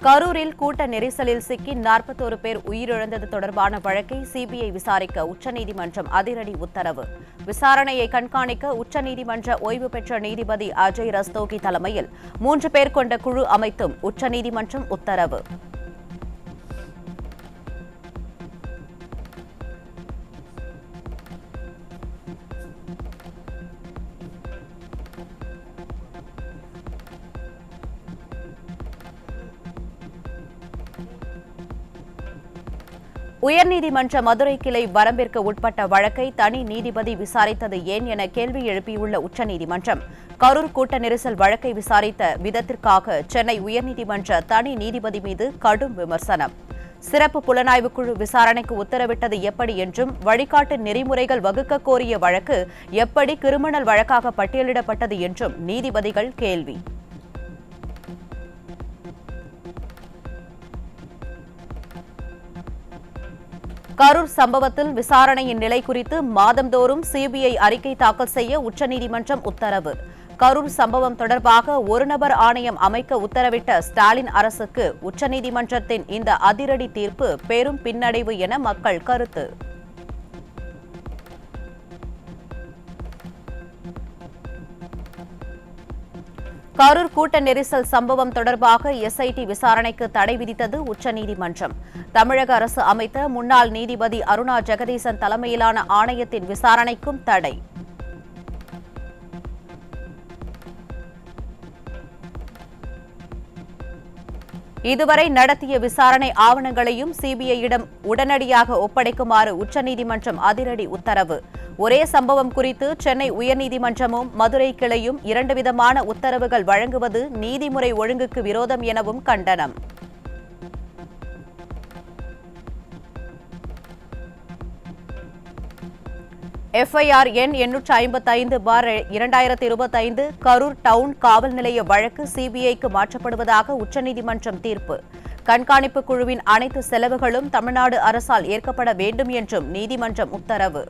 கரூரில் கூட்ட நெரிசலில் சிக்கி 41 பேர் உயிரிழந்தது தொடர்பான வழக்கை சிபிஐ விசாரிக்க உச்சநீதிமன்றம் அதிரடி உத்தரவு. விசாரணையை கண்காணிக்க உச்சநீதிமன்ற ஓய்வு பெற்ற நீதிபதி அஜய் ரஸ்தோகி தலைமையில் 3 பேர் கொண்ட குழு அமைத்தும் உச்சநீதிமன்றம் உத்தரவு. உயர்நீதிமன்ற மதுரை கிளை வரம்பிற்கு உட்பட்ட வழக்கை தனி நீதிபதி விசாரித்தது ஏன் என கேள்வி எழுப்பியுள்ள உச்சநீதிமன்றம், கரூர் கூட்ட நெரிசல் வழக்கை விசாரித்த விதத்திற்காக சென்னை உயர்நீதிமன்ற தனி நீதிபதி மீது கடும் விமர்சனம். சிறப்பு புலனாய்வு குழு விசாரணைக்கு உத்தரவிட்டது எப்படி என்றும், வழிகாட்டு நெறிமுறைகள் வகுக்க கோரிய வழக்கு எப்படி கிரிமினல் வழக்காக பட்டியலிடப்பட்டது என்றும் நீதிபதிகள் கேள்வி. கரூர் சம்பவத்தில் விசாரணையின் நிலை குறித்து மாதந்தோறும் சிபிஐ அறிக்கை தாக்கல் செய்ய உச்சநீதிமன்றம் உத்தரவு. கரூர் சம்பவம் தொடர்பாக ஒரு நபர் ஆணையம் அமைக்க உத்தரவிட்ட ஸ்டாலின் அரசுக்கு உச்சநீதிமன்றத்தின் இந்த அதிரடி தீர்ப்பு பெரும் பின்னடைவு என மக்கள் கருத்து. கரூர் கூட்ட நெரிசல் சம்பவம் தொடர்பாக எஸ்ஐடி விசாரணைக்கு தடை விதித்தது உச்சநீதிமன்றம். தமிழக அரசு அமைத்த முன்னாள் நீதிபதி அருணா ஜெகதீசன் தலைமையிலான ஆணையத்தின் விசாரணைக்கும் தடை. இதுவரை நடத்திய விசாரணை ஆவணங்களையும் சிபிஐயிடம் உடனடியாக ஒப்படைக்குமாறு உச்சநீதிமன்றம் அதிரடி உத்தரவு. ஒரே சம்பவம் குறித்து சென்னை உயர்நீதிமன்றமும் மதுரை கிளையும் 2 விதமான உத்தரவுகள் வழங்குவது நீதிமுறை ஒழுங்குக்கு விரோதம் எனவும் கண்டனம். எஃப்ஐஆர் எண் 855/2025 கரூர் டவுன் காவல் நிலைய வழக்கு சிபிஐக்கு மாற்றப்படுவதாக உச்சநீதிமன்றம் தீர்ப்பு. கண்காணிப்பு குழுவின் அனைத்து செலவுகளும் தமிழ்நாடு அரசால் ஏற்கப்பட வேண்டும் என்றும் நீதிமன்றம் உத்தரவு.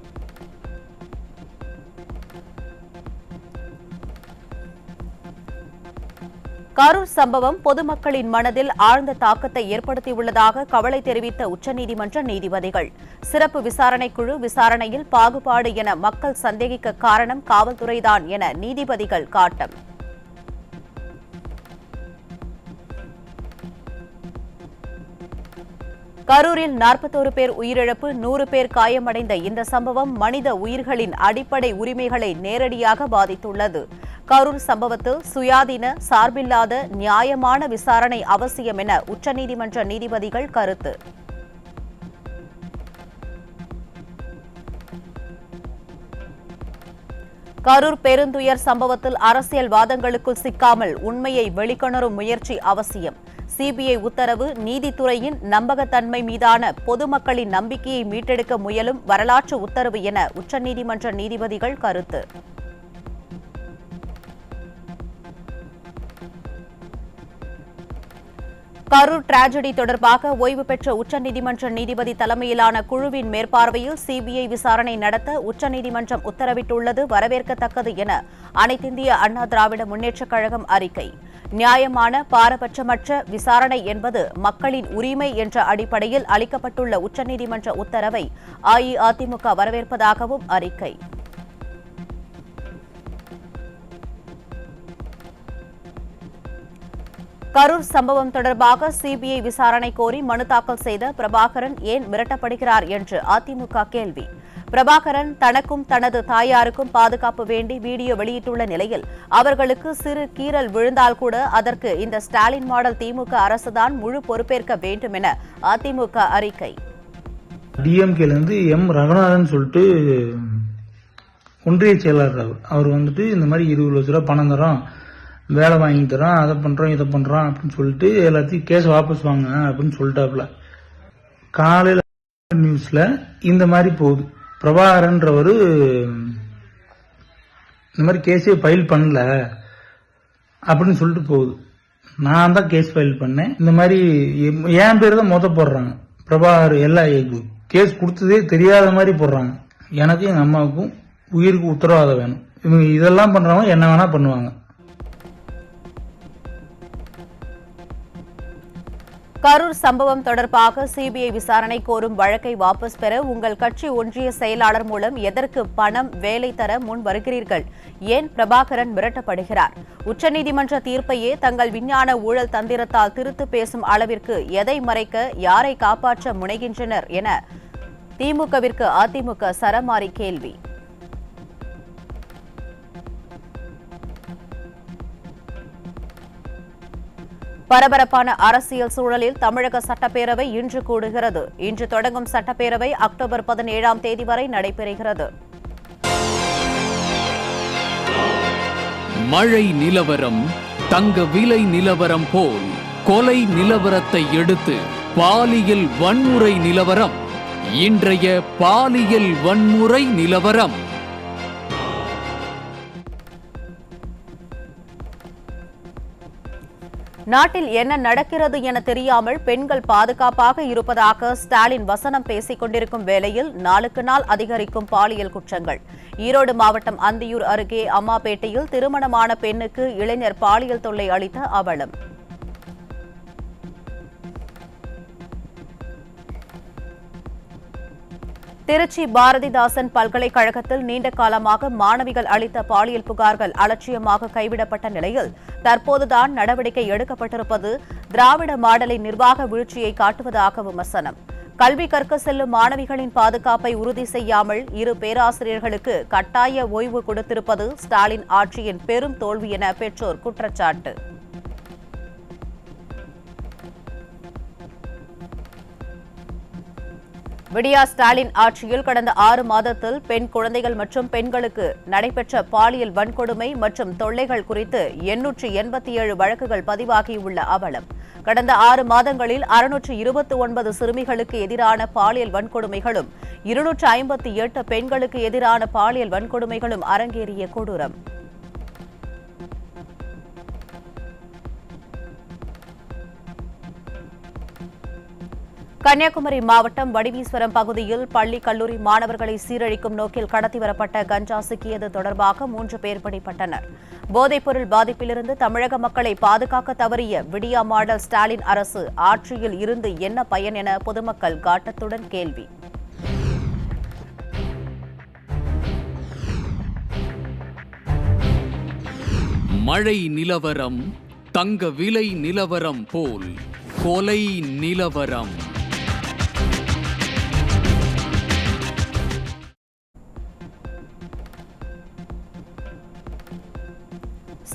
கரூர் சம்பவம் பொதுமக்களின் மனதில் ஆழ்ந்த தாக்கத்தை ஏற்படுத்தியுள்ளதாக கவலை தெரிவித்த உச்சநீதிமன்ற நீதிபதிகள், சிறப்பு விசாரணை குழு விசாரணையில் பாகுபாடு என மக்கள் சந்தேகிக்க காரணம் காவல்துறைதான் என நீதிபதிகள் காட்டம். கரூரில் 41 பேர் உயிரிழப்பு, 100 பேர் காயமடைந்த இந்த சம்பவம் மனித உயிர்களின் அடிப்படை உரிமைகளை நேரடியாக பாதித்துள்ளது. கரூர் சம்பவத்தில் சுயாதீன, சார்பில்லாத, நியாயமான விசாரணை அவசியம் என உச்சநீதிமன்ற நீதிபதிகள் கருத்து. கரூர் பெருந்துயர் சம்பவத்தில் அரசியல் வாதங்களுக்குள் சிக்காமல் உண்மையை வெளிக்கொணரும் முயற்சி அவசியம். சிபிஐ உத்தரவு நீதித்துறையின் நம்பகத்தன்மை மீதான பொதுமக்களின் நம்பிக்கையை மீட்டெடுக்க முயலும் வரலாற்று உத்தரவு என உச்சநீதிமன்ற நீதிபதிகள் கருத்து. கரூர் டிராஜடி தொடர்பாக ஓய்வு பெற்ற உச்சநீதிமன்ற நீதிபதி தலைமையிலான குழுவின் மேற்பார்வையில் சிபிஐ விசாரணை நடத்த உச்சநீதிமன்றம் உத்தரவிட்டுள்ளது வரவேற்கத்தக்கது என அனைத்திந்திய அண்ணா திராவிட முன்னேற்றக் கழகம் அறிக்கை. நியாயமான, பாரபட்சமற்ற விசாரணை என்பது மக்களின் உரிமை என்ற அடிப்படையில் அளிக்கப்பட்டுள்ள உச்சநீதிமன்ற உத்தரவை அஇஅதிமுக வரவேற்பதாகவும் அறிக்கை. கரூர் சம்பவம் தொடர்பாக சிபிஐ விசாரணை கோரி மனு தாக்கல் செய்த பிரபாகரன் ஏன் மிரட்டப்படுகிறார் என்று அதிமுக கேள்வி. பிரபாகரன் தனக்கும் தனது தாயாருக்கும் பாதுகாப்பு வேண்டி வீடியோ வெளியிட்டுள்ள நிலையில் அவர்களுக்கு சிறு கீறல் விழுந்தால் கூட அதற்கு இந்த ஸ்டாலின் மாடல் திமுக அரசுதான் முழு பொறுப்பேற்க வேண்டும் என அதிமுக அறிக்கை. டிஎம்கேலேருந்து எம் ரகுநாதன் சொல்லிட்டு ஒன்றிய செயலாளர் அவர் வந்துட்டு இந்த மாதிரி 20 லட்ச ரூபா பணம் தரோம், வேலை வாங்கி தரோம், அதை பண்றோம் இதை பண்றோம் அப்படின்னு சொல்லிட்டு எல்லாத்தையும் கேஸ் வாபஸ் வாங்க அப்படின்னு சொல்லிட்டாப்ல. காலையில நியூஸ்ல இந்த மாதிரி போகுது, பிரபாகரன்றவரு இந்த மாதிரி கேஸே ஃபைல் பண்ணல அப்படின்னு சொல்லிட்டு போகுது. நான் தான் கேஸ் ஃபைல் பண்ணேன், இந்த மாதிரி என் பேர் தான் போடுறாங்க. பிரபாகர் எல்லாம் கேஸ் கொடுத்ததே தெரியாத மாதிரி போடுறாங்க. எனக்கும் எங்க அம்மாவுக்கும் உயிருக்கு உத்தரவாதம் வேணும். இவங்க இதெல்லாம் பண்றவங்க என்ன வேணா பண்ணுவாங்க. கரூர் சம்பவம் தொடர்பாக சிபிஐ விசாரணை கோரும் வழக்கை வாபஸ் பெற உங்கள் கட்சி ஒன்றிய செயலாளர் மூலம் எதற்கு பணம் வேலை தர முன் வருகிறீர்கள்? ஏன் பிரபாகரன் மிரட்டப்படுகிறார்? உச்சநீதிமன்ற தீர்ப்பையே தங்கள் விஞ்ஞான ஊழல் தந்திரத்தால் திருத்து பேசும் அளவிற்கு எதை மறைக்க, யாரை காப்பாற்ற முனைகின்றனர் என திமுகவிற்கு அதிமுக சரமாரி கேள்வி. பரபரப்பான அரசியல் சூழலில் தமிழக சட்டப்பேரவை இன்று கூடுகிறது. இன்று தொடங்கும் சட்டப்பேரவை அக்டோபர் 17ஆம் தேதி வரை நடைபெறுகிறது. மழை நிலவரம், தங்க விலை நிலவரம் போல் கொலை நிலவரத்தை எடுத்து பாலியல் வன்முறை நிலவரம். இன்றைய பாலியல் வன்முறை நிலவரம். நாட்டில் என்ன நடக்கிறது என தெரியாமல் பெண்கள் பாதுகாப்பாக இருப்பதாக ஸ்டாலின் வசனம் பேசிக் கொண்டிருக்கும் வேளையில் நாளுக்கு நாள் அதிகரிக்கும் பாலியல் குற்றங்கள். ஈரோடு மாவட்டம் அந்தியூர் அருகே அம்மாபேட்டையில் திருமணமான பெண்ணுக்கு இளைஞர் பாலியல் தொல்லை அளித்த அவலம். திருச்சி பாரதிதாசன் பல்கலைக்கழகத்தில் நீண்ட காலமாக மாணவிகள் அளித்த பாலியல் புகார்கள் அலட்சியமாக கைவிடப்பட்ட நிலையில் தற்போதுதான் நடவடிக்கை எடுக்கப்பட்டிருப்பது திராவிட மாடலின் நிர்வாக வீழ்ச்சியை காட்டுவதாக விமர்சனம். கல்வி கற்க செல்லும் மாணவிகளின் பாதுகாப்பை உறுதி செய்யாமல் இரு பேராசிரியர்களுக்கு கட்டாய ஓய்வு கொடுத்திருப்பது ஸ்டாலின் ஆட்சியின் பெரும் தோல்வி என பெற்றோர் குற்றச்சாட்டு. விடியா ஸ்டாலின் ஆட்சியில் கடந்த 6 மாதத்தில் பெண் குழந்தைகள் மற்றும் பெண்களுக்கு நடைபெற்ற பாலியல் வன்கொடுமை மற்றும் தொல்லைகள் குறித்து 887 வழக்குகள் பதிவாகியுள்ள அவலம். கடந்த 6 மாதங்களில் 629 சிறுமிகளுக்கு எதிரான பாலியல் வன்கொடுமைகளும் 258 பெண்களுக்கு எதிரான பாலியல் வன்கொடுமைகளும் அரங்கேறிய கொடூரம். கன்னியாகுமரி மாவட்டம் வடிவீஸ்வரம் பகுதியில் பள்ளி கல்லூரி மாணவர்களை சீரழிக்கும் நோக்கில் கடத்தி வரப்பட்ட கஞ்சா சிக்கியது தொடர்பாக 3 பேர் பிடிபட்டனர். போதைப்பொருள் பாதிப்பிலிருந்து தமிழக மக்களை பாதுகாக்க தவறிய விடியா மாடல் ஸ்டாலின் அரசு ஆட்சியில் இருந்து என்ன பயன் என பொதுமக்கள் காட்டத்துடன் கேள்வி. மழை நிலவரம், தங்க விலை நிலவரம் போல் கொலை நிலவரம்.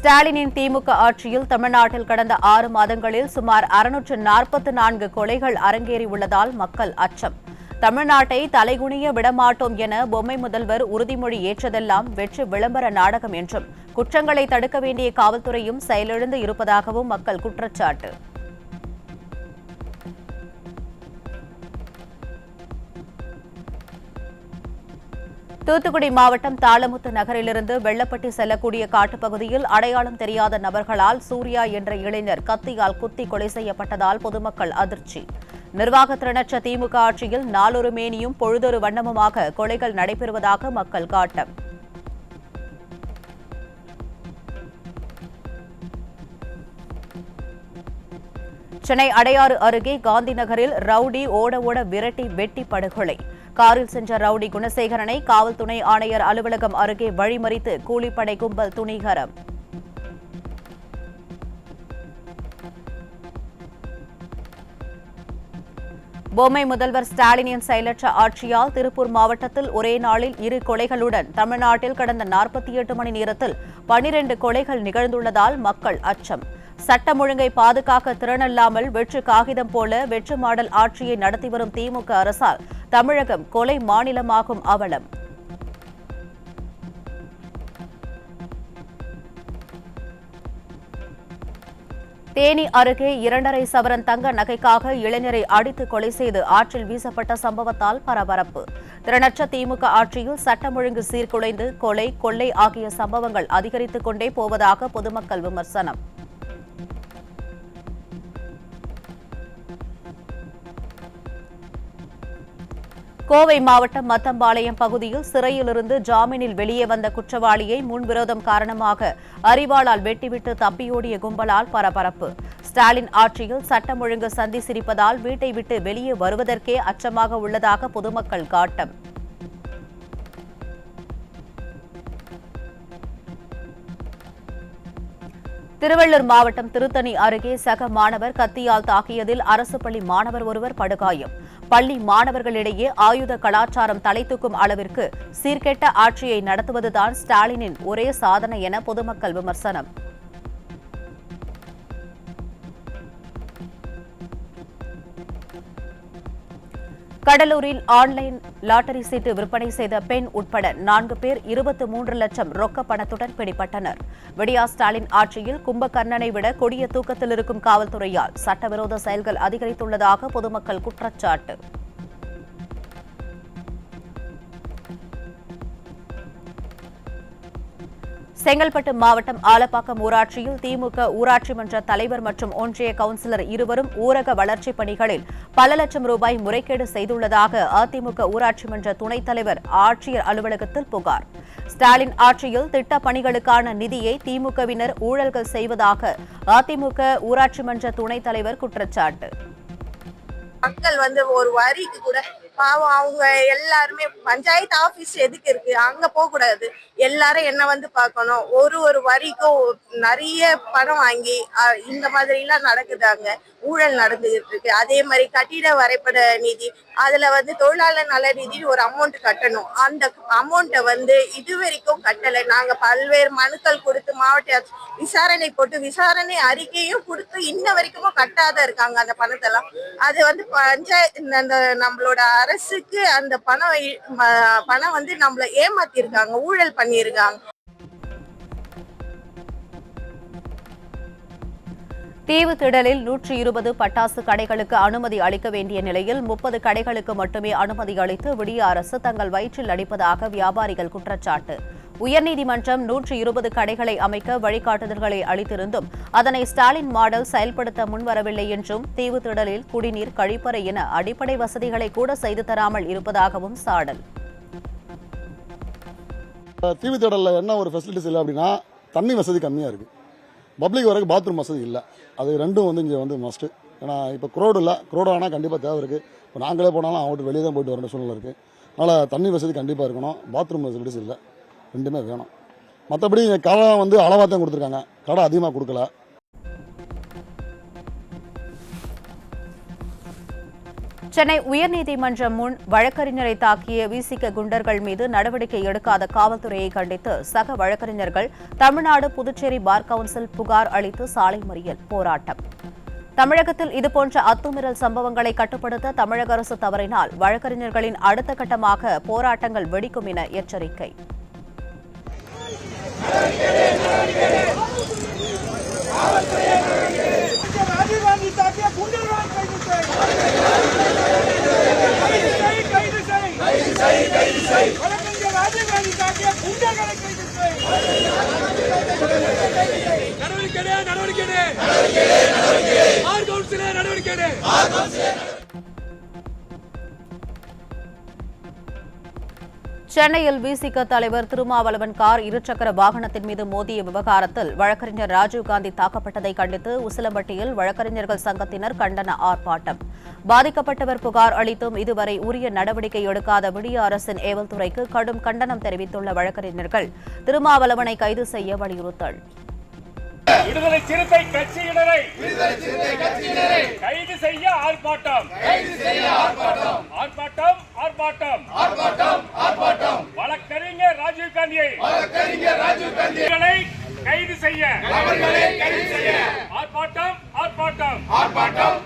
ஸ்டாலினின் திமுக ஆட்சியில் தமிழ்நாட்டில் கடந்த 6 மாதங்களில் சுமார் 644 கொலைகள் அரங்கேறியுள்ளதால் மக்கள் அச்சம். தமிழ்நாட்டை தலைகுனிய விடமாட்டோம் என பொம்மை முதல்வர் உறுதிமொழி ஏற்றதெல்லாம் வெற்றி விளம்பர நாடகம் என்றும் குற்றங்களை தடுக்க வேண்டிய காவல்துறையும் செயலிழந்து இருப்பதாகவும் மக்கள் குற்றச்சாட்டு. தூத்துக்குடி மாவட்டம் தாளமுத்து நகரிலிருந்து வெள்ளப்பட்டி செல்லக்கூடிய காட்டுப்பகுதியில் அடையாளம் தெரியாத நபர்களால் சூர்யா என்ற இளைஞர் கத்தியால் குத்தி கொலை செய்யப்பட்டதால் பொதுமக்கள் அதிர்ச்சி. நிர்வாகத்திறனற்ற திமுக ஆட்சியில் நாளொரு மேனியும் பொழுதொரு வண்ணமுமாக கொலைகள் நடைபெறுவதாக மக்கள் காட்டம். சென்னை அடையாறு அருகே காந்தி நகரில் ரவுடி ஓட விரட்டி வெட்டி படுகொலை. காரில் சென்ற ரவுடி குணசேகரனை காவல் துணை ஆணையர் அலுவலகம் அருகே வழிமறித்து கூலிப்படை கும்பல் துணிகரம். பொம்மை முதல்வர் ஸ்டாலினின் செயலற்ற ஆட்சியால் திருப்பூர் மாவட்டத்தில் ஒரே நாளில் 2 கொலைகளுடன் தமிழ்நாட்டில் கடந்த 48 மணி நேரத்தில் 12 கொலைகள் நிகழ்ந்துள்ளதால் மக்கள் அச்சம். சட்டம் ஒழுங்கை பாதுகாக்க திறனல்லாமல் வெற்று காகிதம் போல வெற்று மாடல் ஆட்சியை நடத்தி வரும் திமுக அரசால் தமிழகம் கொலை மாநிலமாகும் அவலம். தேனி அருகே 2.5 சவரன் தங்க நகைக்காக இளைஞரை அடித்து கொலை செய்து ஆற்றில் வீசப்பட்ட சம்பவத்தால் பரபரப்பு. திறனற்ற திமுக ஆட்சியில் சட்டம் ஒழுங்கு சீர்குலைந்து கொலை, கொள்ளை ஆகிய சம்பவங்கள் அதிகரித்துக் கொண்டே போவதாக பொதுமக்கள் விமர்சனம். கோவை மாவட்டம் மத்தம்பாளையம் பகுதியில் சிறையிலிருந்து ஜாமீனில் வெளியே வந்த குற்றவாளியை முன்விரோதம் காரணமாக அரிவாளால் வெட்டிவிட்டு தப்பியோடிய கும்பலால் பரபரப்பு. ஸ்டாலின் ஆட்சியில் சட்டம் ஒழுங்கு சந்தி சிரிப்பதால் வீட்டை விட்டு வெளியே வருவதற்கே அச்சமாக உள்ளதாக பொதுமக்கள் காட்டம். திருவள்ளூர் மாவட்டம் திருத்தணி அருகே சக மாணவர் கத்தியால் தாக்கியதில் அரசு பள்ளி மாணவர் ஒருவர் படுகாயம். பள்ளி மாணவர்களிடையே ஆயுத கலாச்சாரம் தலை தூக்கும் அளவிற்கு சீர்கெட்ட ஆட்சியை நடத்துவதுதான் ஸ்டாலினின் ஒரே சாதனை என பொதுமக்கள் விமர்சனம். கடலூரில் ஆன்லைன் லாட்டரி சீட்டு விற்பனை செய்த பெண் உட்பட 4 பேர் 23 லட்சம் ரொக்க பணத்துடன் பிடிபட்டனர். விடியா ஸ்டாலின் ஆட்சியில் கும்பகர்ணனை விட கொடிய தூக்கத்தில் இருக்கும் காவல்துறையால் சட்டவிரோத செயல்கள் அதிகரித்துள்ளதாக பொதுமக்கள் குற்றச்சாட்டு. செங்கல்பட்டு மாவட்டம் ஆலப்பாக்கம் ஊராட்சியில் திமுக ஊராட்சி மன்ற தலைவர் மற்றும் ஒன்றிய கவுன்சிலர் இருவரும் ஊரக வளர்ச்சிப் பணிகளில் பல லட்சம் ரூபாய் முறைகேடு செய்துள்ளதாக அதிமுக ஊராட்சி மன்ற துணைத் தலைவர் ஆட்சியர் அலுவலகத்தில் புகார். ஸ்டாலின் ஆட்சியில் திட்டப் பணிகளுக்கான நிதியை திமுகவினர் ஊழல்கள் செய்வதாக அதிமுக ஊராட்சி மன்ற துணைத் தலைவர் குற்றச்சாட்டு. மக்கள் ஒரு வரிக்கு கூட பாவம் அவங்க எல்லாருமே பஞ்சாயத்து ஆபீஸ் எதுக்கு இருக்கு, அங்க போக கூடாது. எல்லாரும் என்ன பார்க்கணும். ஒரு வரிக்கும் நிறைய பணம் வாங்கி இந்த மாதிரி எல்லாம் நடக்குது. அங்க ஊழல் நடந்துகிட்டு இருக்கு. அதே மாதிரி கட்டிட வரைபட நிதி, அதுல தொழிலாளர் நல நிதி ஒரு அமௌண்ட் கட்டணும். அந்த அமௌண்ட்டை இது வரைக்கும் கட்டலை. நாங்க பல்வேறு மனுக்கள் கொடுத்து மாவட்ட விசாரணை போட்டு விசாரணை அறிக்கையும் கொடுத்து இன்ன வரைக்கும் கட்டாத இருக்காங்க அந்த பணத்தெல்லாம். அது பஞ்சாயத்து நம்மளோட அரசுக்கு அந்த பணம் நம்மள ஏமாத்தி இருக்காங்க, ஊழல் பண்ணியிருக்காங்க. தீவுத்திடலில் 120 பட்டாசு கடைகளுக்கு அனுமதி அளிக்க வேண்டிய நிலையில் 30 கடைகளுக்கு மட்டுமே அனுமதி அளித்து விடிய அரசு தங்கள் வயிற்றில் அடிப்பதாக வியாபாரிகள் குற்றச்சாட்டு. உயர்நீதிமன்றம் 120 கடைகளை அமைக்க வழிகாட்டுதல்களை அளித்திருந்தும் அதனை ஸ்டாலின் மாடல் செயல்படுத்த முன்வரவில்லை என்றும் தீவுத்திடலில் குடிநீர், கழிப்பறை என அடிப்படை வசதிகளை கூட செய்து தராமல் இருப்பதாகவும் சாடல். தீவுத்திடலில் என்ன ஒரு ஃபெசிலிட்டிஸ் இல்லை அப்படின்னா, தண்ணி வசதி கம்மியாக இருக்குது. பப்ளிக் வரைக்கும் பாத்ரூம் வசதி இல்லை. அது ரெண்டும் இங்கே மஸ்ட்டு. ஏன்னா இப்போ குரோடு இல்லை, குரோடு ஆனால் கண்டிப்பாக தேவை இருக்குது. இப்போ நாங்களே போனாலும் அவங்கள்ட்ட வெளியே தான் போயிட்டு வர சூழ்நிலை இருக்குது. அதனால் தண்ணி வசதி கண்டிப்பாக இருக்கணும், பாத்ரூம் ஃபெசிலிட்டிஸ் இல்லை, ரெண்டுமே வேணும். மற்றபடி கடை அளவாக தான் கொடுத்துருக்காங்க, கடை அதிகமாக கொடுக்கல. சென்னை உயர்நீதிமன்றம் முன் வழக்கறிஞரை தாக்கிய விசிக குண்டர்கள் மீது நடவடிக்கை எடுக்காத காவல்துறையை கண்டித்து சக வழக்கறிஞர்கள் தமிழ்நாடு புதுச்சேரி பார் கவுன்சில் புகார் அளித்து சாலை மறியல் போராட்டம். தமிழகத்தில் இதுபோன்ற அத்துமீறல் சம்பவங்களை கட்டுப்படுத்த தமிழக அரசு தவறினால் வழக்கறிஞர்களின் அடுத்த கட்டமாக போராட்டங்கள் வெடிக்கும் என எச்சரிக்கை. சென்னையில் விசிக தலைவர் திருமாவளவன் கார் இருசக்கர வாகனத்தின் மீது மோதிய விவகாரத்தில் வழக்கறிஞர் ராஜீவ்காந்தி தாக்கப்பட்டதை கண்டித்து உசிலம்பட்டியில் வழக்கறிஞர்கள் சங்கத்தினர் கண்டன ஆர்ப்பாட்டம். பாதிக்கப்பட்டவர் புகார் அளித்தும் இதுவரை உரிய நடவடிக்கை எடுக்காத விடிய அரசின் ஏவல் துறைக்கு கடும் கண்டனம் தெரிவித்துள்ள வழக்கறிஞர்கள் திருமாவளவனை கைது செய்ய வலியுறுத்தல். விடுதலை சிறுத்தை கட்சியினரை கைது செய்ய ஆர்ப்பாட்டம். ஆர்ப்பாட்டம் ஆர்ப்பாட்டம் ஆர்ப்பாட்டம். வழக்கறிஞர் ராஜீவ்காந்தியை கைது செய்ய ஆர்ப்பாட்டம் ஆர்ப்பாட்டம் ஆர்ப்பாட்டம்.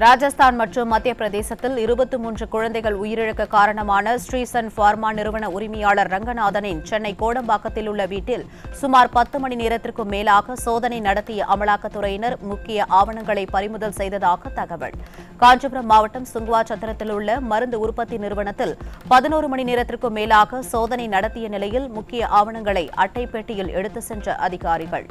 ராஜஸ்தான் மற்றும் மத்திய பிரதேசத்தில் 23 குழந்தைகள் உயிரிழக்க காரணமான ஸ்ரீசன் பார்மா நிறுவன உரிமையாளர் ரங்கநாதனின் சென்னை கோடம்பாக்கத்தில் உள்ள வீட்டில் சுமார் 10 மணி நேரத்திற்கும் மேலாக சோதனை நடத்திய அமலாக்கத்துறையினர் முக்கிய ஆவணங்களை பறிமுதல் செய்ததாக தகவல். காஞ்சிபுரம் மாவட்டம் சுங்குவா சத்திரத்தில் உள்ள மருந்து உற்பத்தி நிறுவனத்தில் 11 மணி நேரத்திற்கும் மேலாக சோதனை நடத்திய நிலையில் முக்கிய ஆவணங்களை அட்டை பெட்டியில் எடுத்து சென்ற அதிகாரிகள்.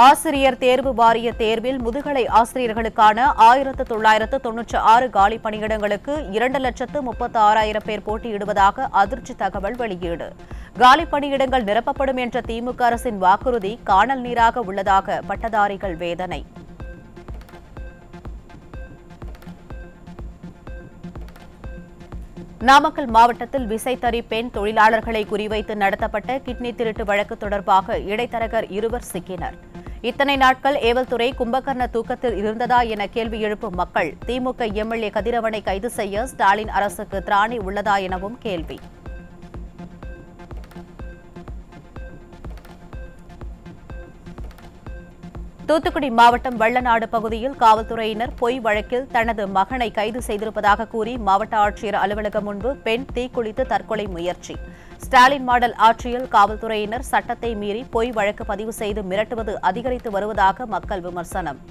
ஆசிரியர் தேர்வு வாரிய தேர்வில் முதுகலை ஆசிரியர்களுக்கான 1996 காலி பணியிடங்களுக்கு 2,36,000 பேர் போட்டியிடுவதாக அதிர்ச்சி தகவல் வெளியீடு. காலி பணியிடங்கள் நிரப்பப்படும் என்ற திமுக அரசின் வாக்குறுதி காணல் நீராக உள்ளதாக பட்டதாரிகள் வேதனை. நாமக்கல் மாவட்டத்தில் விசைத்தறி பெண் தொழிலாளர்களை குறிவைத்து நடத்தப்பட்ட கிட்னி திருட்டு வழக்கு தொடர்பாக இடைத்தரகர் 2 சிக்கினர். இத்தனை நாட்கள் ஏவல்துறை கும்பகர்ண தூக்கத்தில் இருந்ததா என கேள்வி எழுப்பும் மக்கள் திமுக எம்எல்ஏ கதிரவனை கைது செய்ய ஸ்டாலின் அரசுக்கு திராணி உள்ளதா எனவும் கேள்வி. தூத்துக்குடி மாவட்டம் வள்ளநாடு பகுதியில் காவல்துறையினர் பொய் வழக்கில் தனது மகனை கைது செய்திருப்பதாக கூறி மாவட்ட ஆட்சியர் அலுவலகம் முன்பு பெண் தீக்குளித்து தற்கொலை முயற்சி. ஸ்டாலின் மாடல் ஆட்சியில் காவல்துறையினர் சட்டத்தை மீறி பொய் வழக்கு பதிவு செய்து மிரட்டுவது அதிகரித்து வருவதாக மக்கள் விமர்சனம்.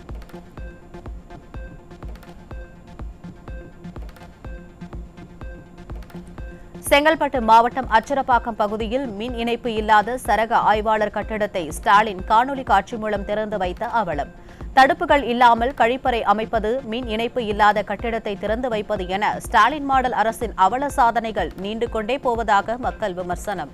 செங்கல்பட்டு மாவட்டம் அச்சரப்பாக்கம் பகுதியில் மின் இணைப்பு இல்லாத சரக ஆய்வாளர் கட்டிடத்தை ஸ்டாலின் காணொலி காட்சி மூலம் திறந்து வைத்த அவலம். தடுப்புகள் இல்லாமல் கழிப்பறை அமைப்பது, மின் இணைப்பு இல்லாத கட்டிடத்தை திறந்து வைப்பது என ஸ்டாலின் மாடல் அரசின் அவல சாதனைகள் நீண்டு கொண்டே போவதாக மக்கள் விமர்சனம்.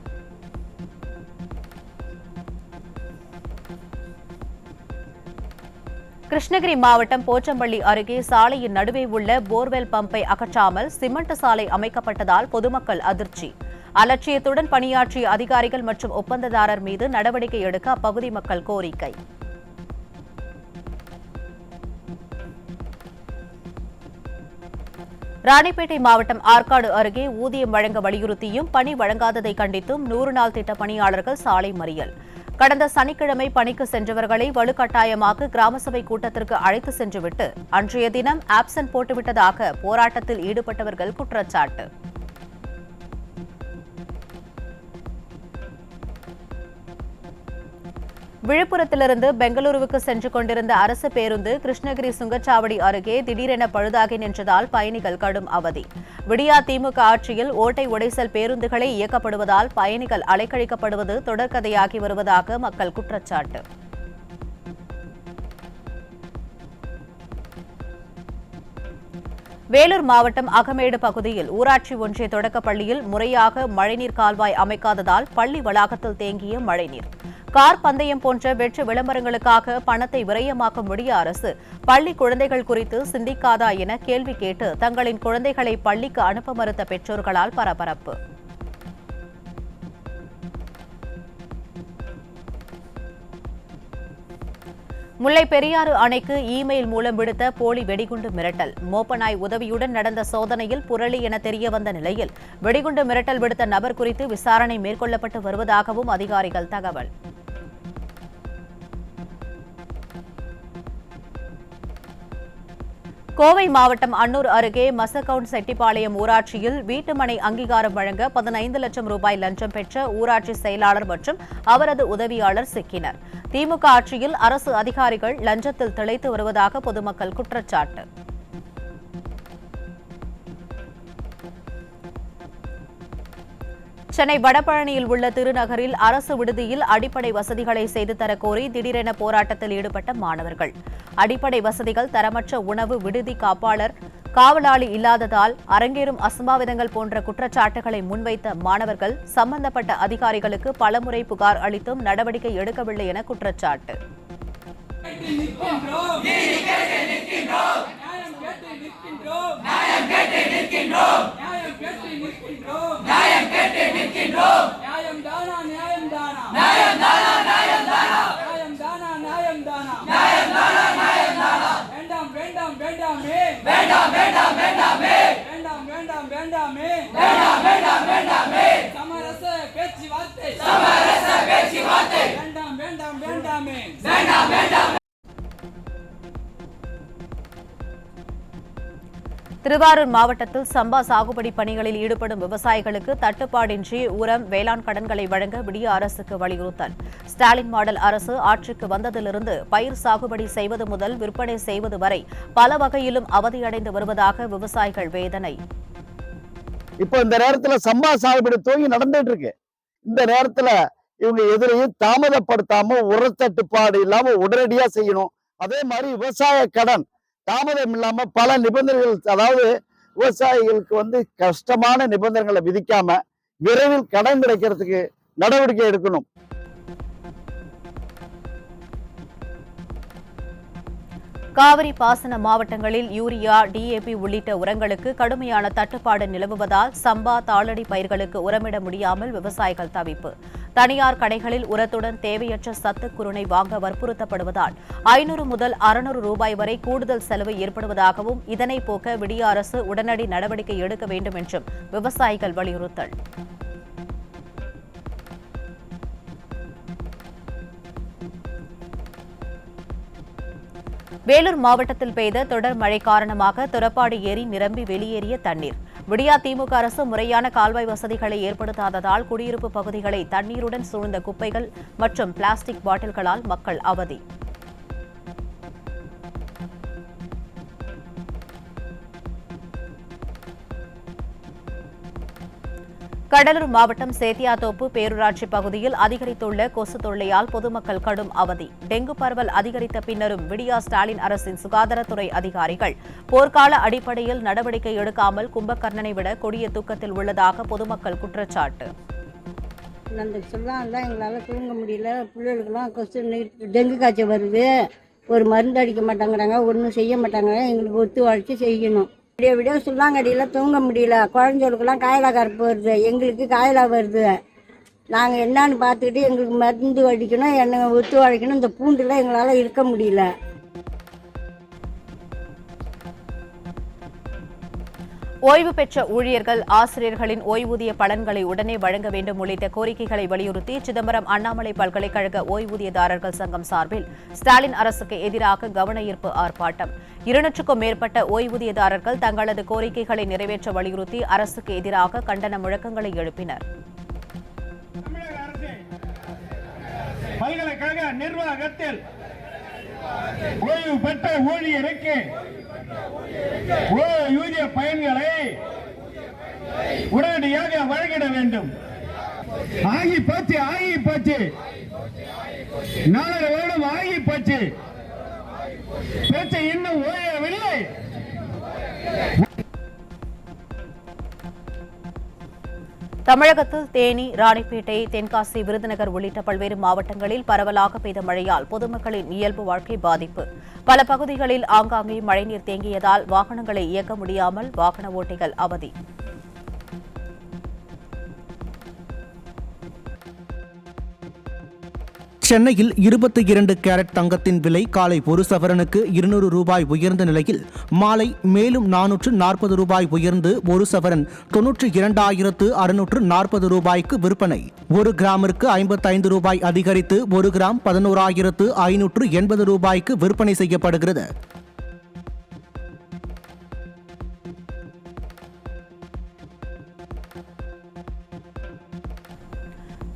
கிருஷ்ணகிரி மாவட்டம் போச்சம்பள்ளி அருகே சாலையின் நடுவே உள்ள போர்வெல் பம்பை அகற்றாமல் சிமெண்ட் சாலை அமைக்கப்பட்டதால் பொதுமக்கள் அதிர்ச்சி. அலட்சியத்துடன் பணியாற்றிய அதிகாரிகள் மற்றும் ஒப்பந்ததாரர் மீது நடவடிக்கை எடுக்க அப்பகுதி மக்கள் கோரிக்கை. ராணிப்பேட்டை மாவட்டம் ஆற்காடு அருகே ஊதியம் வழங்க வலியுறுத்தியும் பணி வழங்காததை கண்டித்தும் 100 நாள் திட்ட பணியாளர்கள் சாலை மறியல். கடந்த சனிக்கிழமை பணிக்கு சென்றவர்களை வலுக்கட்டாயமாக கிராம சபை கூட்டத்திற்கு அழைத்து சென்றுவிட்டு அன்றைய தினம் ஆப்சென்ட் போட்டுவிட்டதாக போராட்டத்தில் ஈடுபட்டவர்கள் குற்றச்சாட்டு. விழுப்புரத்திலிருந்து பெங்களூருவுக்கு சென்று கொண்டிருந்த அரசு பேருந்து கிருஷ்ணகிரி சுங்கச்சாவடி அருகே திடீரென பழுதாகி நின்றதால் பயணிகள் கடும் அவதி. விடியா திமுக ஆட்சியில் ஓட்டை உடைசல் பேருந்துகளை இயக்கப்படுவதால் பயணிகள் அலைக்கழிக்கப்படுவது தொடர்கதையாகி வருவதாக மக்கள் குற்றச்சாட்டு. வேலூர் மாவட்டம் அகமேடு பகுதியில் ஊராட்சி ஒன்றிய தொடக்கப் பள்ளியில் முறையாக மழைநீர் கால்வாய் அமைக்காததால் பள்ளி வளாகத்தில் தேங்கிய மழைநீர். கார் பந்தயம் போன்ற வெற்று விளம்பரங்களுக்காக பணத்தை விரயமாக்கும் விடிய அரசு பள்ளி குழந்தைகள் குறித்து சிந்திக்காதா என கேள்வி கேட்டு தங்களின் குழந்தைகளை பள்ளிக்கு அனுப்ப மறுத்த பெற்றோர்களால் பரபரப்பு. முல்லை பெரியாறு அணைக்கு இமெயில் மூலம் விடுத்த போலி வெடிகுண்டு மிரட்டல். மோப்பநாய் உதவியுடன் நடந்த சோதனையில் புரளி என தெரியவந்த நிலையில் வெடிகுண்டு மிரட்டல் விடுத்த நபர் குறித்து விசாரணை மேற்கொள்ளப்பட்டு வருவதாகவும் அதிகாரிகள் தகவல். கோவை மாவட்டம் அன்னூர் அருகே மசகவுண்ட் செட்டிப்பாளையம் ஊராட்சியில் வீட்டுமனை அங்கீகாரம் வழங்க 15 லட்சம் ரூபாய் லஞ்சம் பெற்ற ஊராட்சி செயலாளர் மற்றும் அவரது உதவியாளர் சிக்கினர். திமுக ஆட்சியில் அரசு அதிகாரிகள் லஞ்சத்தில் திளைத்து வருவதாக பொதுமக்கள் குற்றச்சாட்டு. சென்னை வடபழனியில் உள்ள திருநகரில் அரசு விடுதியில் அடிப்படை வசதிகளை செய்து தரக்கோரி திடீரென போராட்டத்தில் ஈடுபட்ட மாணவர்கள். அடிப்படை வசதிகள், தரமற்ற உணவு, விடுதி காவலாளி இல்லாததால் அரங்கேறும் அசம்பாவிதங்கள் போன்ற குற்றச்சாட்டுகளை முன்வைத்த மாணவர்கள் சம்பந்தப்பட்ட அதிகாரிகளுக்கு பலமுறை புகார் அளித்தும் நடவடிக்கை எடுக்கவில்லை என குற்றச்சாட்டு. திருவாரூர் மாவட்டத்தில் சம்பா சாகுபடி பணிகளில் ஈடுபடும் விவசாயிகளுக்கு தட்டுப்பாடின்றி உரம், வேளாண் கடன்களை வழங்க விடிய அரசுக்கு வலியுறுத்தல். ஸ்டாலின் மாடல் அரசு ஆட்சிக்கு வந்ததிலிருந்து பயிர் சாகுபடி செய்வது முதல் விற்பனை செய்வது வரை பல வகையிலும் அவதியடைந்து வருவதாக விவசாயிகள் வேதனை. இப்போ இந்த நேரத்துல சம்பா சாகுபடி துவங்கி நடந்துட்டு இருக்கு. இந்த நேரத்துல இவங்க எதிரையும் தாமதப்படுத்தாம உரத்தட்டுப்பாடு இல்லாம உடனடியா செய்யணும். அதே மாதிரி விவசாய கடன் தாமதம் இல்லாம பல நிபந்தனைகள், அதாவது விவசாயிகளுக்கு கஷ்டமான நிபந்தனைகளை விதிக்காம விரைவில் கடன் கிடைக்கிறதுக்கு நடவடிக்கை எடுக்கணும். காவிரி பாசன மாவட்டங்களில் யூரியா, டிஏபி உள்ளிட்ட உரங்களுக்கு கடுமையான தட்டுப்பாடு நிலவுவதால் சம்பா, தாளடி பயிர்களுக்கு உரமிட முடியாமல் விவசாயிகள் தவிப்பு. தனியார் கடைகளில் உரத்துடன் தேவையற்ற சத்து குருணை வாங்க வற்புறுத்தப்படுவதால் 500 முதல் 600 ரூபாய் வரை கூடுதல் செலவு ஏற்படுவதாகவும் இதனை போக்க விடிய அரசு உடனடி நடவடிக்கை எடுக்க வேண்டும் என்றும் விவசாயிகள் வலியுறுத்தல். வேலூர் மாவட்டத்தில் பெய்த தொடர் மழை காரணமாக துரப்பாடி ஏரி நிரம்பி வெளியேறிய தண்ணீர். விடியா திமுக அரசு முறையான கால்வாய் வசதிகளை ஏற்படுத்தாததால் குடியிருப்பு பகுதிகளை தண்ணீருடன் சூழ்ந்த குப்பைகள் மற்றும் பிளாஸ்டிக் பாட்டில்களால் மக்கள் அவதி. கடலூர் மாவட்டம் சேத்தியாத்தோப்பு பேரூராட்சி பகுதியில் அதிகரித்துள்ள கொசு தொல்லையால் பொதுமக்கள் கடும் அவதி. டெங்கு பரவல் அதிகரித்த பின்னரும் விடியா ஸ்டாலின் அரசின் சுகாதாரத்துறை அதிகாரிகள் போர்க்கால அடிப்படையில் நடவடிக்கை எடுக்காமல் கும்பகர்ணனை விட கொடிய தூக்கத்தில் உள்ளதாக பொதுமக்கள் குற்றச்சாட்டு. எங்களால் தூங்க முடியல. பிள்ளைகளுக்கெல்லாம் கொசு டெங்கு காய்ச்சல் வருது. ஒரு மருந்து அடிக்க மாட்டாங்கிறாங்க, ஒன்றும் செய்ய மாட்டாங்க. எங்களுக்கு ஒத்துழைச்சி செய்யணும். விடிய சுல்லாங்கடியில் தூங்க முடியல. குழந்தைகளுக்கெல்லாம் காயலா கருப்பு வருது, எங்களுக்கு காயலா வருது. நாங்கள் என்னன்னு பார்த்துக்கிட்டு எங்களுக்கு மருந்து அடிக்கணும், என்ன ஒத்துழைக்கணும். இந்த பூண்டில் எங்களால் இருக்க முடியல. ஓய்வு பெற்ற ஊழியர்கள், ஆசிரியர்களின் ஓய்வூதிய பலன்களை உடனே வழங்க வேண்டும் உள்ளிட்ட கோரிக்கைகளை வலியுறுத்தி சிதம்பரம் அண்ணாமலை பல்கலைக்கழக ஓய்வூதியதாரர்கள் சங்கம் சார்பில் ஸ்டாலின் அரசுக்கு எதிராக கவன ஈர்ப்பு ஆர்ப்பாட்டம். 200க்கும் மேற்பட்ட ஓய்வூதியதாரர்கள் தங்களது கோரிக்கைகளை நிறைவேற்ற வலியுறுத்தி அரசுக்கு எதிராக கண்டன முழக்கங்களை எழுப்பினர். பல்கலைக்கழக நிர்வாகத்தில் ஓய்வு பெற்ற ஊழியருக்கு ஓய்வூதிய பயன்களை உடனடியாக வழங்கிட வேண்டும். ஆகி போச்சு 4 வருடம் ஆகி போச்சு. பேச்சு இன்னும் ஓயவில்லை. தமிழகத்தில் தேனி, ராணிப்பேட்டை, தென்காசி, விருதுநகர் உள்ளிட்ட பல்வேறு மாவட்டங்களில் பரவலாக பெய்த மழையால் பொதுமக்களின் இயல்பு வாழ்க்கை பாதிப்பு. பல பகுதிகளில் ஆங்காங்கே மழைநீர் தேங்கியதால் வாகனங்களை இயக்க முடியாமல் வாகன ஓட்டிகள் அவதி. சென்னையில் 22 கேரட் தங்கத்தின் விலை காலை 1 சவரனுக்கு 200 ரூபாய் உயர்ந்த நிலையில் மாலை மேலும் 440 ரூபாய் உயர்ந்து 1 சவரன் 92,640 ரூபாய்க்கு விற்பனை. 1 கிராமிற்கு 55 ரூபாய் அதிகரித்து 1 கிராம் 11,580 ரூபாய்க்கு விற்பனை செய்யப்படுகிறது.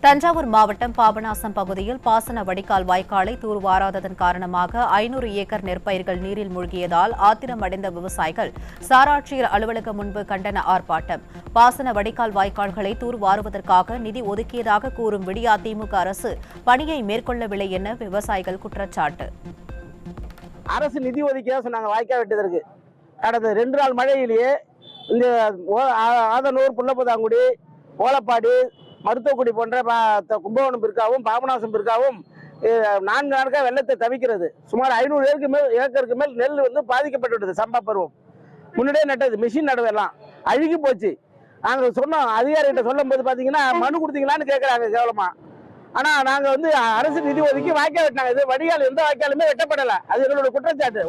தஞ்சாவூர் மாவட்டம் பாபநாசம் பகுதியில் பாசன வடிகால் வாய்க்காலை தூர்வாராததன் காரணமாக 500 ஏக்கர் நெற்பயிர்கள் நீரில் மூழ்கியதால் ஆத்திரமடைந்த விவசாயிகள் சாராட்சியர் அலுவலகம் முன்பு கண்டன ஆர்ப்பாட்டம். பாசன வடிகால் வாய்க்கால்களை தூர்வாருவதற்காக நிதி ஒதுக்கியதாக கூறும் விடியா திமுக அரசு பணியை மேற்கொள்ளவில்லை என விவசாயிகள் குற்றச்சாட்டு. அரசு நிதி ஒதுக்கியா சொன்னாங்க வாய்க்கால் வெட்டுவதற்கு. கடந்த 2 நாள் மழையிலேயே இந்த ஆதனூர், புள்ளப்புதாங்குடி, ஓலப்பாடி, மருத்துவக்குடி போன்ற கும்பகோணம் பிற்காவும் பாபநாசம் பிற்காவும் 4 நாட்கள் வெள்ளத்தை தவிக்கிறது. சுமார் 500 ஏக்கருக்கு மேல் நெல் பாதிக்கப்பட்டுவிட்டது. சம்பா பருவம் முன்னாடியே நட்டது, மிஷின் நடவெல்லாம் அழுகி போச்சு. நாங்கள் சொன்னோம், அதிகாரிகிட்ட சொல்லும் போது பார்த்தீங்கன்னா மனு கொடுத்தீங்களான்னு கேட்குறாங்க கேவலமா. ஆனால் நாங்கள் அரசு நிதி ஒதுக்கி வாய்க்கால் வெட்டினாங்க. இது வடிகால் எந்த வாய்க்காலுமே வெட்டப்படலை. அது எங்களோட குற்றச்சாட்டு.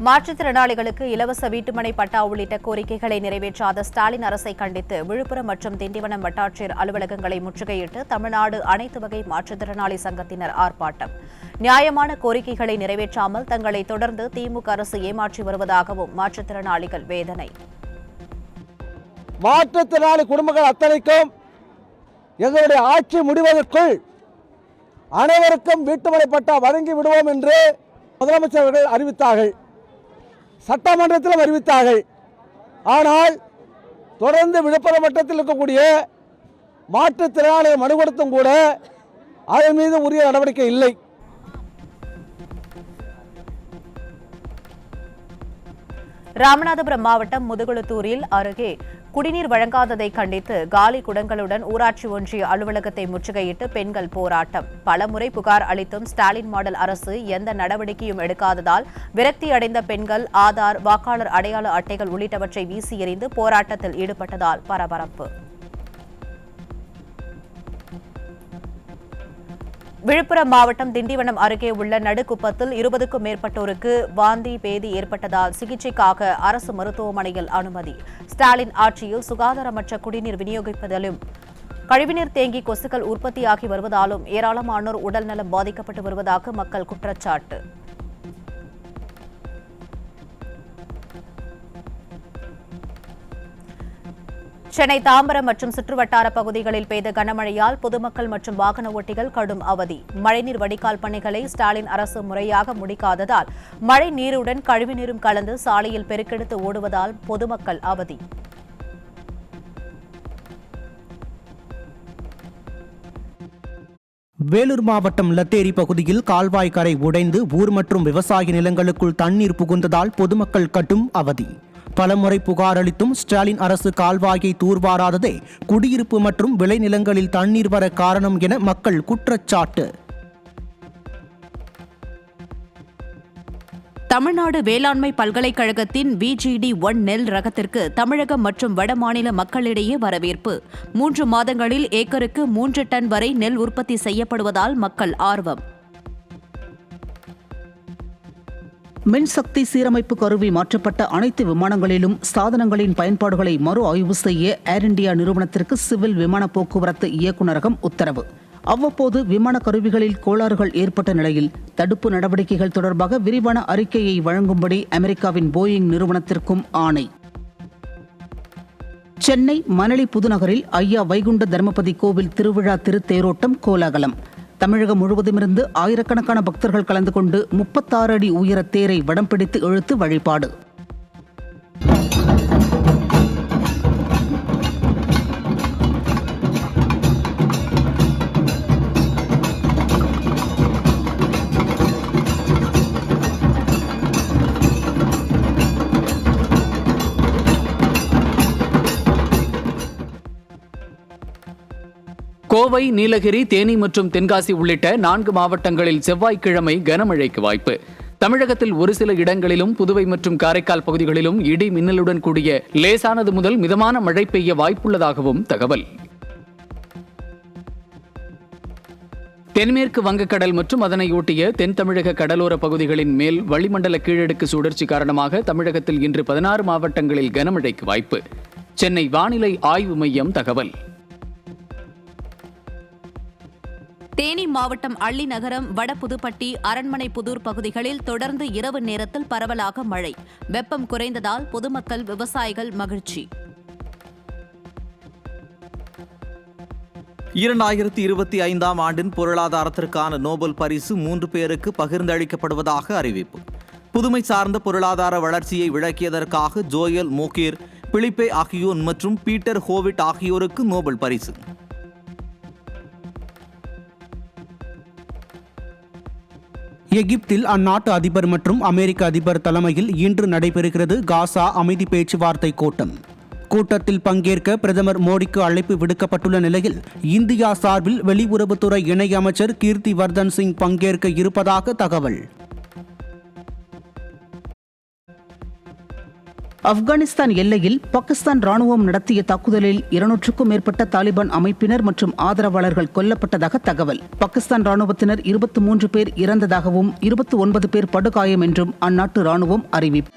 மாற்றுத்திறனாளிகளுக்கு இலவச வீட்டுமனை பட்டா உள்ளிட்ட கோரிக்கைகளை நிறைவேற்றாத ஸ்டாலின் அரசை கண்டித்து விழுப்புரம் மற்றும் திண்டிவனம் வட்டாட்சியர் அலுவலகங்களை முற்றுகையிட்டு தமிழ்நாடு அனைத்து வகை மாற்றுத்திறனாளி சங்கத்தினர் ஆர்ப்பாட்டம். நியாயமான கோரிக்கைகளை நிறைவேற்றாமல் தங்களை தொடர்ந்து திமுக அரசு ஏமாற்றி வருவதாகவும் மாற்றுத்திறனாளிகள் வேதனை. மாற்றுத்திறனாளி குடும்பங்கள் அத்தனைக்கும் எங்களுடைய ஆட்சி முடிவதற்குள் அனைவருக்கும் வீட்டுமனை பட்டா வழங்கி விடுவோம் என்று முதலமைச்சர் அவர்கள் அறிவித்தார்கள். சட்டமன்றத்தில் அறிவித்தார்கள். ஆனால் தொடர்ந்து விழுப்புரம் வட்டத்தில் இருக்கக்கூடிய மாற்றுத்திறனாளியை மனு கொடுத்தும் கூட அதன் மீது உரிய நடவடிக்கை இல்லை. ராமநாதபுரம் மாவட்டம் முதுகுளத்தூரில் அருகே குடிநீர் வழங்காததை கண்டித்து காலி குடங்களுடன் ஊராட்சி ஒன்றிய அலுவலகத்தை முற்றுகையிட்டு பெண்கள் போராட்டம். பலமுறை புகார் அளித்தும் ஸ்டாலின் மாடல் அரசு எந்த நடவடிக்கையும் எடுக்காததால் விரக்தி அடைந்த பெண்கள் ஆதார், வாக்காளர் அடையாள அட்டைகள் உள்ளிட்டவற்றை வீசி எறிந்து போராட்டத்தில் ஈடுபட்டதால் பரபரப்பு. விழுப்புரம் மாவட்டம் திண்டிவனம் அருகே உள்ள நடுக்குப்பத்தில் 20க்கும் மேற்பட்டோருக்கு வாந்தி பேதி ஏற்பட்டதால் சிகிச்சைக்காக அரசு மருத்துவமனையில் அனுமதி. ஸ்டாலின் ஆட்சியில் சுகாதாரமற்ற குடிநீர் விநியோகிப்பதிலும் கழிவுநீர் தேங்கி கொசுக்கள் உற்பத்தியாகி வருவதாலும் ஏராளமானோர் உடல்நலம் பாதிக்கப்பட்டு வருவதாக மக்கள் குற்றச்சாட்டு. சென்னை தாம்பரம் மற்றும் சுற்றுவட்டார பகுதிகளில் பெய்த கனமழையால் பொதுமக்கள் மற்றும் வாகன ஓட்டிகள் கடும் அவதி. மழைநீர் வடிகால் பணிகளை ஸ்டாலின் அரசு முறையாக முடிக்காததால் மழை நீருடன் கழிவுநீரும் கலந்து சாலையில் பெருக்கெடுத்து ஓடுவதால் பொதுமக்கள் அவதி. வேலூர் மாவட்டம் லத்தேரி பகுதியில் கால்வாய் கரை உடைந்து ஊர் மற்றும் விவசாய நிலங்களுக்குள் தண்ணீர் புகுந்ததால் பொதுமக்கள் கடும் அவதி. பலமுறை புகார் அளித்தும் ஸ்டாலின் அரசு கால்வாயை தூர்வாராததே குடியிருப்பு மற்றும் விளைநிலங்களில் தண்ணீர் வர காரணம் என மக்கள் குற்றச்சாட்டு. தமிழ்நாடு வேளாண்மை பல்கலைக்கழகத்தின் VGD1 நெல் ரகத்திற்கு தமிழகம் மற்றும் வடமாநில மக்களிடையே வரவேற்பு. 3 மாதங்களில் ஏக்கருக்கு 3 டன் வரை நெல் உற்பத்தி செய்யப்படுவதால் மக்கள் ஆர்வம். மின்சக்தி சீரமைப்பு கருவி மாற்றப்பட்ட அனைத்து விமானங்களிலும் சாதனங்களின் பயன்பாடுகளை மறு ஆய்வு செய்ய ஏர் இண்டியா நிறுவனத்திற்கு சிவில் விமான போக்குவரத்து இயக்குநரகம் உத்தரவு. அவ்வப்போது விமான கருவிகளில் கோளாறுகள் ஏற்பட்ட நிலையில் தடுப்பு நடவடிக்கைகள் தொடர்பாக விரிவான அறிக்கையை வழங்கும்படி அமெரிக்காவின் போயிங் நிறுவனத்திற்கும் ஆணை. சென்னை மணலி புதுநகரில் ஐயா வைகுண்ட தர்மபதி கோவில் திருவிழா திருத்தேரோட்டம் கோலாகலம். தமிழகம் முழுவதுமிருந்து ஆயிரக்கணக்கான பக்தர்கள் கலந்து கொண்டு 36 அடி உயர தேரை வடம் பிடித்து இழுத்து வழிபாடு. கோவை, நீலகிரி, தேனி மற்றும் தென்காசி உள்ளிட்ட 4 மாவட்டங்களில் செவ்வாய்க்கிழமை கனமழைக்கு வாய்ப்பு. தமிழகத்தில் ஒரு சில இடங்களிலும் புதுவை மற்றும் காரைக்கால் பகுதிகளிலும் இடி மின்னலுடன் கூடிய லேசானது முதல் மிதமான மழை பெய்ய வாய்ப்புள்ளதாகவும் தகவல். தென்மேற்கு வங்கக்கடல் மற்றும் அதனையொட்டிய தென் தமிழக கடலோர பகுதிகளின் மேல் வளிமண்டல கீழடுக்கு சுழற்சி காரணமாக தமிழகத்தில் இன்று 16 மாவட்டங்களில் கனமழைக்கு வாய்ப்பு. சென்னை வானிலை ஆய்வு மையம் தகவல். தேனி மாவட்டம் அள்ளிநகரம், வடபுதுப்பட்டி, அரண்மனை புதூர் பகுதிகளில் தொடர்ந்து இரவு நேரத்தில் பரவலாக மழை. வெப்பம் குறைந்ததால் பொதுமக்கள், விவசாயிகள் மகிழ்ச்சி. 2025ஆம் ஆண்டின் பொருளாதாரத்திற்கான நோபல் பரிசு 3 பேருக்கு பகிர்ந்தளிக்கப்படுவதாக அறிவிப்பு. புதுமை சார்ந்த பொருளாதார வளர்ச்சியை விளக்கியதற்காக ஜோயல் மோகேர், பிலிப்பே ஆகியோன் மற்றும் பீட்டர் ஹோவிட் ஆகியோருக்கு நோபல் பரிசு. எகிப்தில் அந்நாட்டு அதிபர் மற்றும் அமெரிக்க அதிபர் தலைமையில் இன்று நடைபெறுகிறது காசா அமைதி பேச்சுவார்த்தை கூட்டம். கூட்டத்தில் பங்கேற்க பிரதமர் மோடிக்கு அழைப்பு விடுக்கப்பட்டுள்ள நிலையில் இந்தியா சார்பில் வெளியுறவுத்துறை இணையமைச்சர் கீர்த்தி வர்தன் சிங் பங்கேற்க இருப்பதாக தகவல். ஆப்கானிஸ்தான் எல்லையில் பாகிஸ்தான் ராணுவம் நடத்திய தாக்குதலில் 200க்கும் மேற்பட்ட தாலிபான் அமைப்பினர் மற்றும் ஆதரவாளர்கள் கொல்லப்பட்டதாக தகவல். பாகிஸ்தான் ராணுவத்தினர் 23 பேர் இறந்ததாகவும் 29 பேர் படுகாயம் என்றும் அந்நாட்டு ராணுவம் அறிவிப்பு.